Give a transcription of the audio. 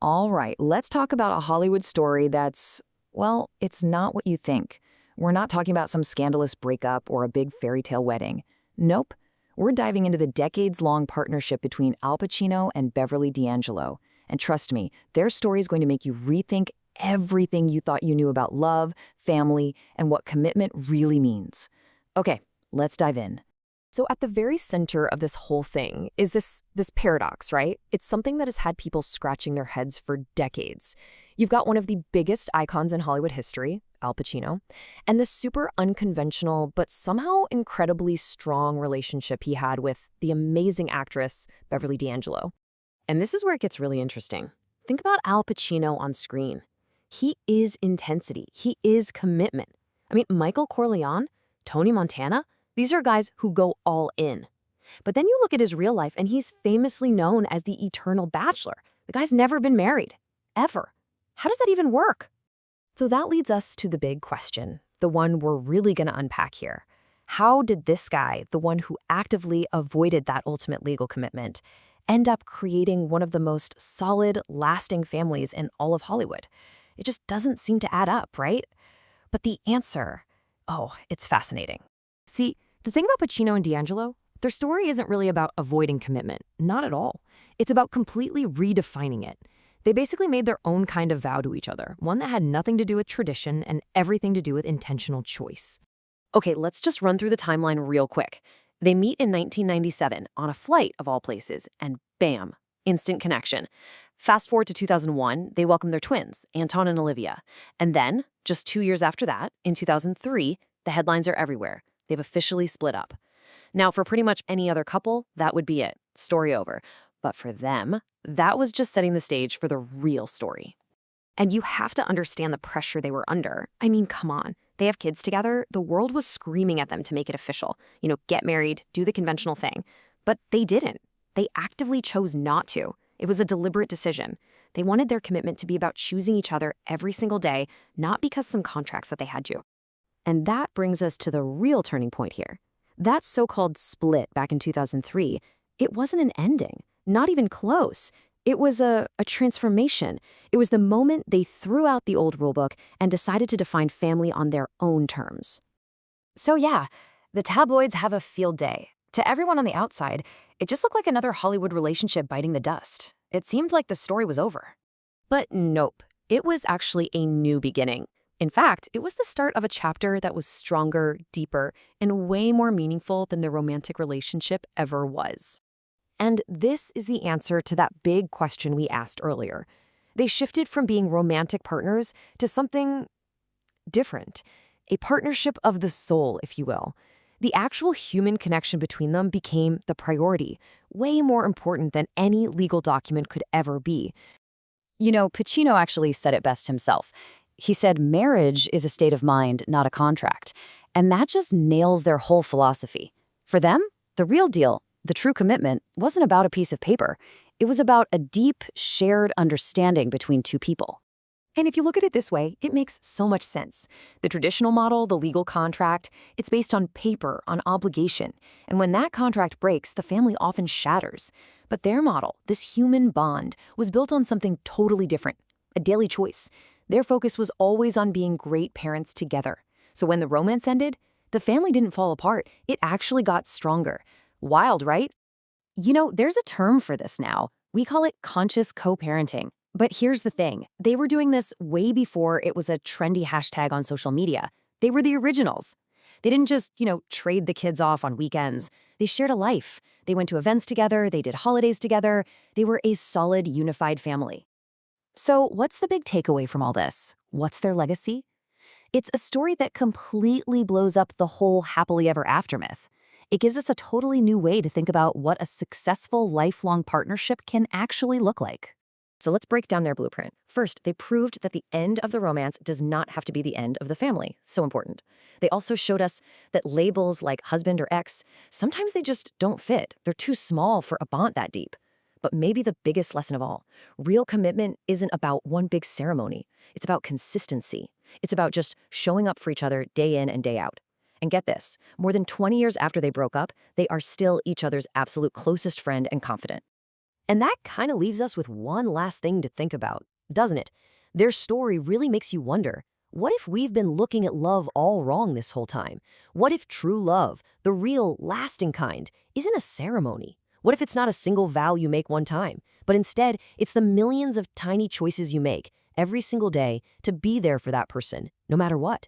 All right, let's talk about a Hollywood story that's, well, it's not what you think. We're not talking about some scandalous breakup or a big fairy tale wedding. Nope. We're diving into the decades-long partnership between Al Pacino and Beverly D'Angelo. And trust me, their story is going to make you rethink everything you thought you knew about love, family, and what commitment really means. Okay, let's dive in. So at the very center of this whole thing is this paradox, right? It's something that has had people scratching their heads for decades. You've got one of the biggest icons in Hollywood history, Al Pacino, and this super unconventional but somehow incredibly strong relationship he had with the amazing actress Beverly D'Angelo. And this is where it gets really interesting. Think about Al Pacino on screen. He is intensity. He is commitment. I mean, Michael Corleone, Tony Montana, these are guys who go all in. But then you look at his real life, and he's famously known as the eternal bachelor. The guy's never been married, ever. How does that even work? So that leads us to the big question, the one we're really going to unpack here. How did this guy, the one who actively avoided that ultimate legal commitment, end up creating one of the most solid, lasting families in all of Hollywood? It just doesn't seem to add up, right? But the answer, oh, it's fascinating. See, the thing about Pacino and D'Angelo, their story isn't really about avoiding commitment. Not at all. It's about completely redefining it. They basically made their own kind of vow to each other, one that had nothing to do with tradition and everything to do with intentional choice. Okay, let's just run through the timeline real quick. They meet in 1997 on a flight of all places, and bam, instant connection. Fast forward to 2001, they welcome their twins, Anton and Olivia. And then, just 2 years after that, in 2003, the headlines are everywhere. They've officially split up. Now, for pretty much any other couple, that would be it. Story over. But for them, that was just setting the stage for the real story. And you have to understand the pressure they were under. I mean, come on. They have kids together. The world was screaming at them to make it official. Get married, do the conventional thing. But they didn't. They actively chose not to. It was a deliberate decision. They wanted their commitment to be about choosing each other every single day, not because some contracts that they had to. And that brings us to the real turning point here. That so-called split back in 2003, it wasn't an ending, not even close. It was a transformation. It was the moment they threw out the old rulebook and decided to define family on their own terms. So yeah, the tabloids have a field day. To everyone on the outside, it just looked like another Hollywood relationship biting the dust. It seemed like the story was over. But nope, it was actually a new beginning. In fact, it was the start of a chapter that was stronger, deeper, and way more meaningful than their romantic relationship ever was. And this is the answer to that big question we asked earlier. They shifted from being romantic partners to something different, a partnership of the soul, if you will. The actual human connection between them became the priority, way more important than any legal document could ever be. Pacino actually said it best himself. He said marriage is a state of mind, not a contract. And that just nails their whole philosophy. For them, the real deal, the true commitment, wasn't about a piece of paper. It was about a deep, shared understanding between two people. And if you look at it this way, it makes so much sense. The traditional model, the legal contract, it's based on paper, on obligation. And when that contract breaks, the family often shatters. But their model, this human bond, was built on something totally different, a daily choice. Their focus was always on being great parents together. So when the romance ended, the family didn't fall apart. It actually got stronger. Wild, right? There's a term for this now. We call it conscious co-parenting. But here's the thing. They were doing this way before it was a trendy hashtag on social media. They were the originals. They didn't just, trade the kids off on weekends. They shared a life. They went to events together. They did holidays together. They were a solid, unified family. So what's the big takeaway from all this? What's their legacy? It's a story that completely blows up the whole happily ever after myth. It gives us a totally new way to think about what a successful lifelong partnership can actually look like. So let's break down their blueprint. First, they proved that the end of the romance does not have to be the end of the family. So important. They also showed us that labels like husband or ex, sometimes they just don't fit. They're too small for a bond that deep. But maybe the biggest lesson of all, real commitment isn't about one big ceremony. It's about consistency. It's about just showing up for each other day in and day out. And get this, more than 20 years after they broke up, they are still each other's absolute closest friend and confidant. And that kind of leaves us with one last thing to think about, doesn't it? Their story really makes you wonder, what if we've been looking at love all wrong this whole time? What if true love, the real, lasting kind, isn't a ceremony? What if it's not a single vow you make one time, but instead it's the millions of tiny choices you make every single day to be there for that person, no matter what?